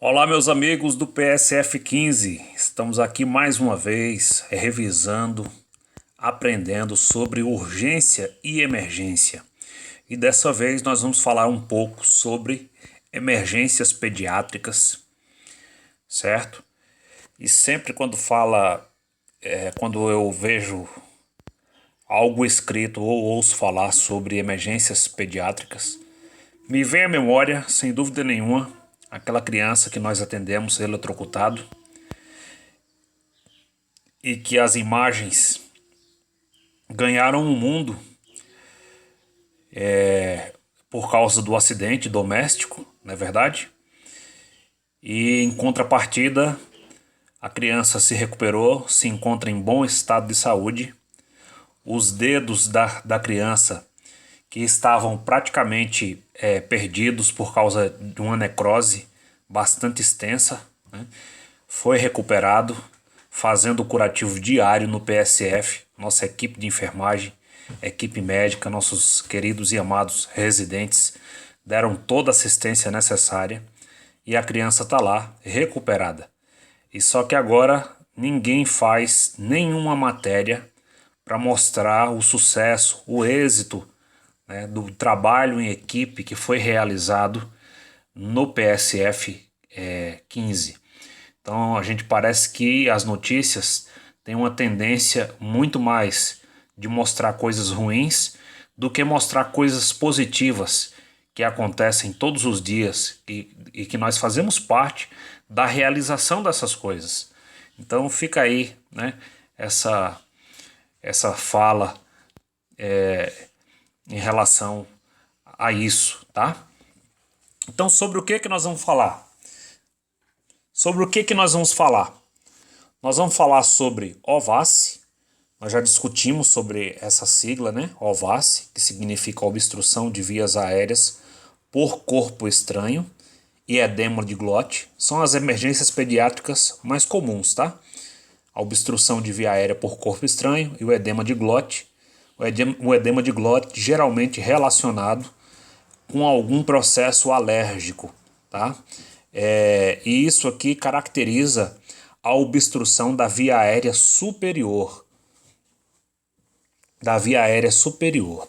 Olá, meus amigos do PSF 15. Estamos aqui mais uma vez revisando, aprendendo sobre urgência e emergência. E dessa vez nós vamos falar um pouco sobre emergências pediátricas, certo? E sempre quando eu vejo algo escrito ou ouço falar sobre emergências pediátricas, me vem à memória, sem dúvida nenhuma, aquela criança que nós atendemos eletrocutado e que as imagens ganharam o mundo por causa do acidente doméstico, não é verdade? E em contrapartida, a criança se recuperou, se encontra em bom estado de saúde. Os dedos da criança, que estavam praticamente perdidos por causa de uma necrose bastante extensa, né, foi recuperado, fazendo o curativo diário no PSF, nossa equipe de enfermagem, equipe médica, nossos queridos e amados residentes deram toda a assistência necessária e a criança está lá, recuperada. E só que agora ninguém faz nenhuma matéria para mostrar o sucesso, o êxito, né, do trabalho em equipe que foi realizado no PSF 15. Então a gente parece que as notícias têm uma tendência muito mais de mostrar coisas ruins do que mostrar coisas positivas que acontecem todos os dias e que nós fazemos parte da realização dessas coisas. Então fica aí, né, essa fala em relação a isso, tá? Então sobre o que nós vamos falar? Sobre o que nós vamos falar? Nós vamos falar sobre OVACI. Nós já discutimos sobre essa sigla, né? OVACI, que significa obstrução de vias aéreas por corpo estranho, e edema de glote. São as emergências pediátricas mais comuns, tá? A obstrução de via aérea por corpo estranho e o edema de glote. O edema de glote geralmente relacionado com algum processo alérgico, tá? E isso aqui caracteriza a obstrução da via aérea superior.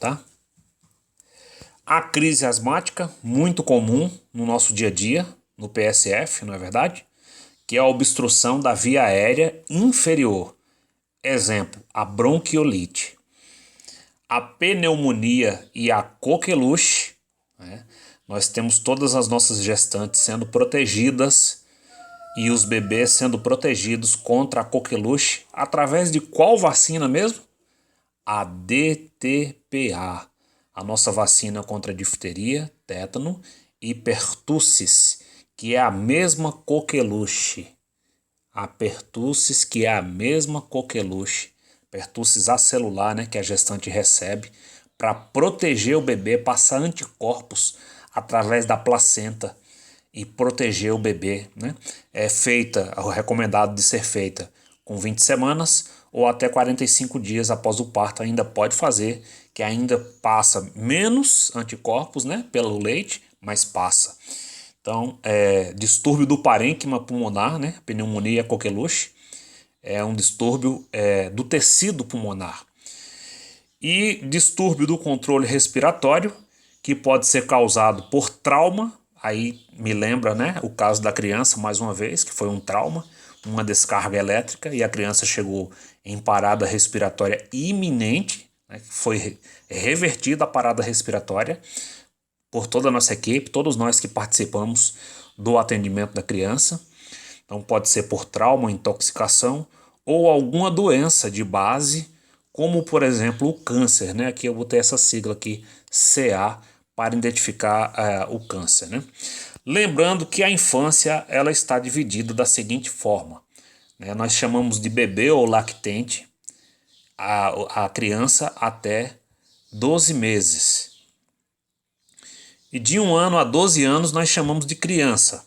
Tá? A crise asmática, muito comum no nosso dia a dia, no PSF, não é verdade? Que é a obstrução da via aérea inferior. Exemplo, a bronquiolite. A pneumonia e a coqueluche, né? Nós temos todas as nossas gestantes sendo protegidas e os bebês sendo protegidos contra a coqueluche através de qual vacina mesmo? A DTPA, a nossa vacina contra difteria, tétano e pertussis, que é a mesma coqueluche. A pertussis, que é a mesma coqueluche, pertussis acelular, né, que a gestante recebe para proteger o bebê, passar anticorpos através da placenta e proteger o bebê, né? É recomendado de ser feita com 20 semanas ou até 45 dias após o parto, ainda pode fazer, que ainda passa menos anticorpos, né, pelo leite, mas passa. Então, distúrbio do parênquima pulmonar, né, pneumonia coqueluche, é um distúrbio do tecido pulmonar. E distúrbio do controle respiratório, que pode ser causado por trauma. Aí me lembra, né, o caso da criança, mais uma vez, que foi um trauma, uma descarga elétrica e a criança chegou em parada respiratória iminente, né, foi revertida a parada respiratória por toda a nossa equipe, todos nós que participamos do atendimento da criança. Então pode ser por trauma, intoxicação ou alguma doença de base, como por exemplo o câncer, né? Aqui eu botei essa sigla aqui, CA, para identificar o câncer, né? Lembrando que a infância ela está dividida da seguinte forma, né? Nós chamamos de bebê ou lactente a criança até 12 meses. E de 1 ano a 12 anos nós chamamos de criança,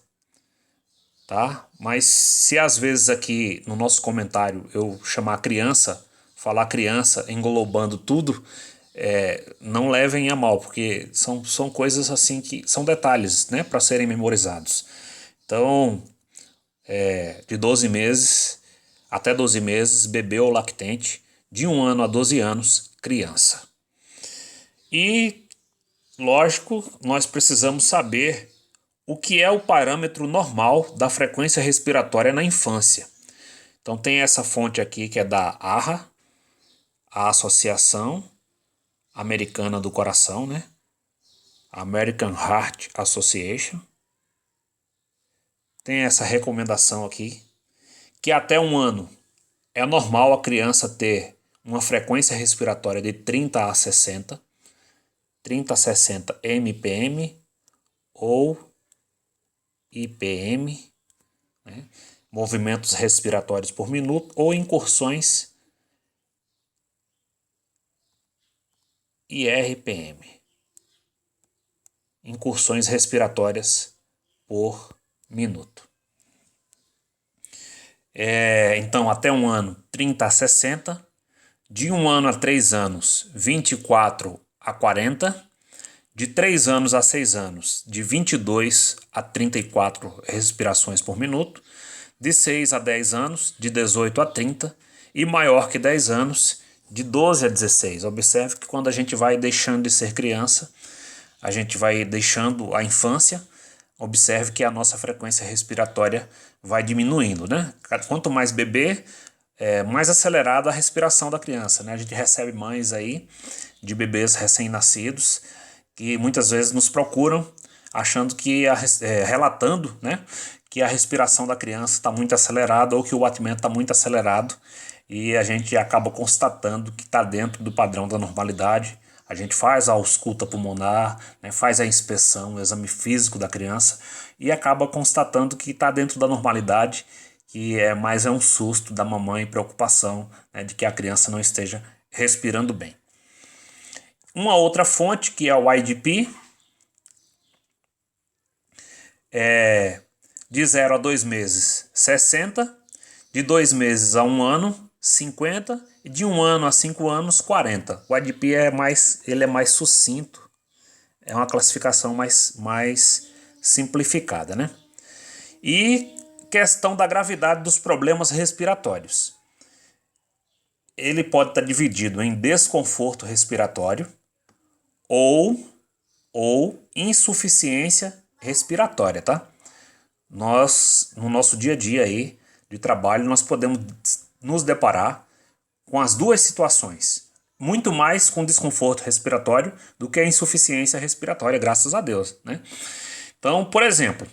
tá? Mas se às vezes aqui no nosso comentário eu chamar criança, falar criança englobando tudo, não levem a mal, porque são coisas assim que são detalhes, né, para serem memorizados. Então, de 12 meses até 12 meses, bebê ou lactente, de 1 ano a 12 anos, criança. E, lógico, nós precisamos saber o que é o parâmetro normal da frequência respiratória na infância. Então tem essa fonte aqui que é da AHA, a Associação Americana do Coração, né? American Heart Association. Tem essa recomendação aqui, que até 1 ano é normal a criança ter uma frequência respiratória de 30 a 60 mpm ou IPM, né? Movimentos respiratórios por minuto, ou incursões IRPM, incursões respiratórias por minuto. Então, até 1 ano, 30 a 60, de 1 ano a 3 anos, 24 a 40, de 3 anos a 6 anos, de 22 a 34 respirações por minuto, de 6 a 10 anos, de 18 a 30, e maior que 10 anos, de 12 a 16. Observe que quando a gente vai deixando de ser criança, a gente vai deixando a infância, observe que a nossa frequência respiratória vai diminuindo, né? Quanto mais bebê, mais acelerada a respiração da criança, né? A gente recebe mães aí de bebês recém-nascidos que muitas vezes nos procuram achando que, relatando, né, que a respiração da criança está muito acelerada ou que o batimento está muito acelerado, e a gente acaba constatando que está dentro do padrão da normalidade. A gente faz a ausculta pulmonar, né, faz a inspeção, o exame físico da criança e acaba constatando que está dentro da normalidade, que é mais um susto da mamãe, preocupação, né, de que a criança não esteja respirando bem. Uma outra fonte, que é o IDP, de 0 a 2 meses, 60, de 2 meses a 1 ano, 50, e de 1 ano a 5 anos, 40. O IDP ele é mais sucinto, é uma classificação mais simplificada, né? E questão da gravidade dos problemas respiratórios. Ele pode estar dividido em desconforto respiratório ou insuficiência respiratória, tá? Nós, no nosso dia a dia aí de trabalho, nós podemos nos deparar com as duas situações. Muito mais com desconforto respiratório do que a insuficiência respiratória, graças a Deus, né? Então, por exemplo,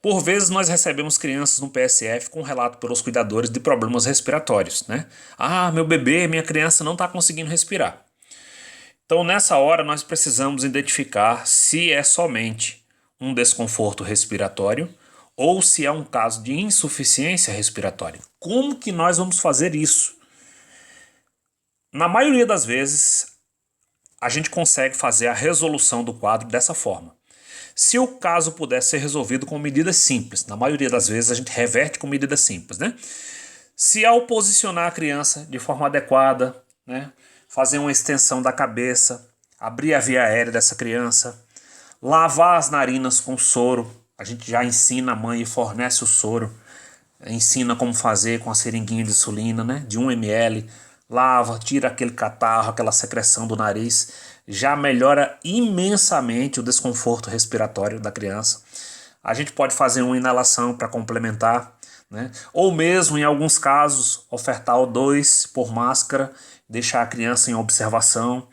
por vezes nós recebemos crianças no PSF com relato pelos cuidadores de problemas respiratórios, né? Ah, meu bebê, minha criança não está conseguindo respirar. Então, nessa hora, nós precisamos identificar se é somente um desconforto respiratório ou se é um caso de insuficiência respiratória. Como que nós vamos fazer isso? Na maioria das vezes, a gente consegue fazer a resolução do quadro dessa forma. Se o caso puder ser resolvido com medidas simples, na maioria das vezes a gente reverte com medidas simples, né? Se ao posicionar a criança de forma adequada, né, fazer uma extensão da cabeça, abrir a via aérea dessa criança, lavar as narinas com soro, a gente já ensina a mãe e fornece o soro, ensina como fazer com a seringuinha de insulina, né, de 1 ml, lava, tira aquele catarro, aquela secreção do nariz, já melhora imensamente o desconforto respiratório da criança. A gente pode fazer uma inalação para complementar, né? Ou mesmo, em alguns casos, ofertar O2 por máscara, deixar a criança em observação.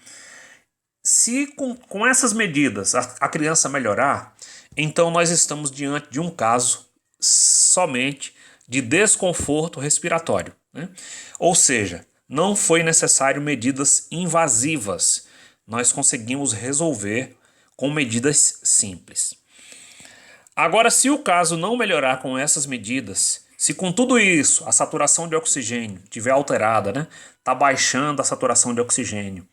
Se com essas medidas a criança melhorar, então nós estamos diante de um caso somente de desconforto respiratório, né? Ou seja, não foi necessário medidas invasivas, nós conseguimos resolver com medidas simples. Agora, se o caso não melhorar com essas medidas, se com tudo isso a saturação de oxigênio estiver alterada, né, tá baixando a saturação de oxigênio,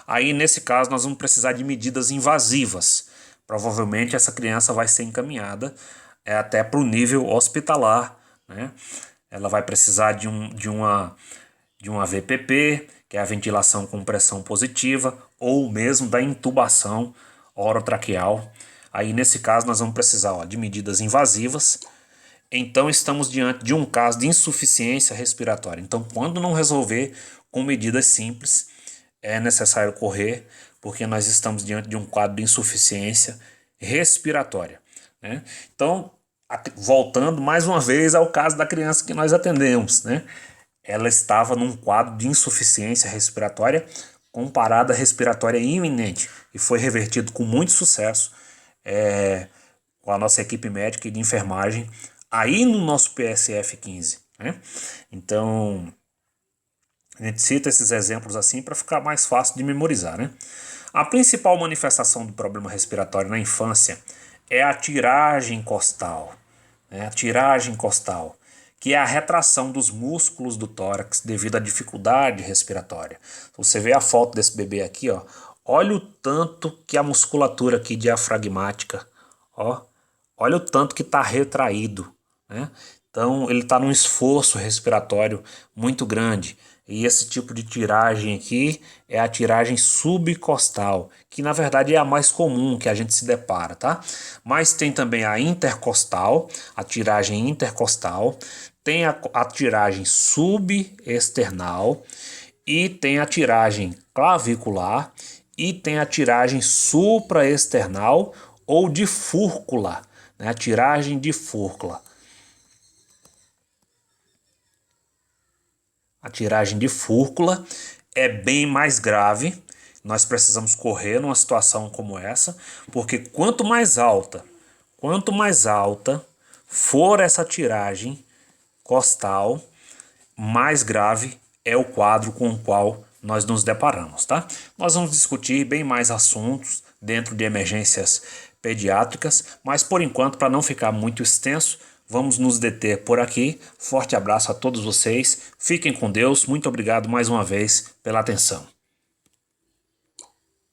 aí nesse caso nós vamos precisar de medidas invasivas. Provavelmente essa criança vai ser encaminhada até para o nível hospitalar, né? Ela vai precisar de uma VPP, que é a ventilação com pressão positiva, ou mesmo da intubação orotraqueal. Aí nesse caso nós vamos precisar de medidas invasivas, então estamos diante de um caso de insuficiência respiratória. Então, quando não resolver com medidas simples, é necessário correr, porque nós estamos diante de um quadro de insuficiência respiratória, né? Então, voltando mais uma vez ao caso da criança que nós atendemos, né? Ela estava num quadro de insuficiência respiratória com parada respiratória iminente e foi revertido com muito sucesso com a nossa equipe médica e de enfermagem aí no nosso PSF 15, né? Então, a gente cita esses exemplos assim para ficar mais fácil de memorizar, né? A principal manifestação do problema respiratório na infância é a tiragem costal, né? A tiragem costal, que é a retração dos músculos do tórax devido à dificuldade respiratória. Você vê a foto desse bebê aqui, ó. Olha o tanto que a musculatura aqui diafragmática, ó, olha o tanto que está retraído, né? Então ele está num esforço respiratório muito grande. E esse tipo de tiragem aqui é a tiragem subcostal, que na verdade é a mais comum que a gente se depara, tá? Mas tem também a intercostal, a tiragem intercostal, tem a tiragem subesternal e tem a tiragem clavicular e tem a tiragem supraesternal ou de fúrcula, né? A tiragem de fúrcula. A tiragem de fúrcula é bem mais grave. Nós precisamos correr numa situação como essa, porque quanto mais alta for essa tiragem costal, mais grave é o quadro com o qual nós nos deparamos, tá? Nós vamos discutir bem mais assuntos dentro de emergências pediátricas, mas por enquanto, para não ficar muito extenso, vamos nos deter por aqui. Forte abraço a todos vocês, fiquem com Deus, muito obrigado mais uma vez pela atenção.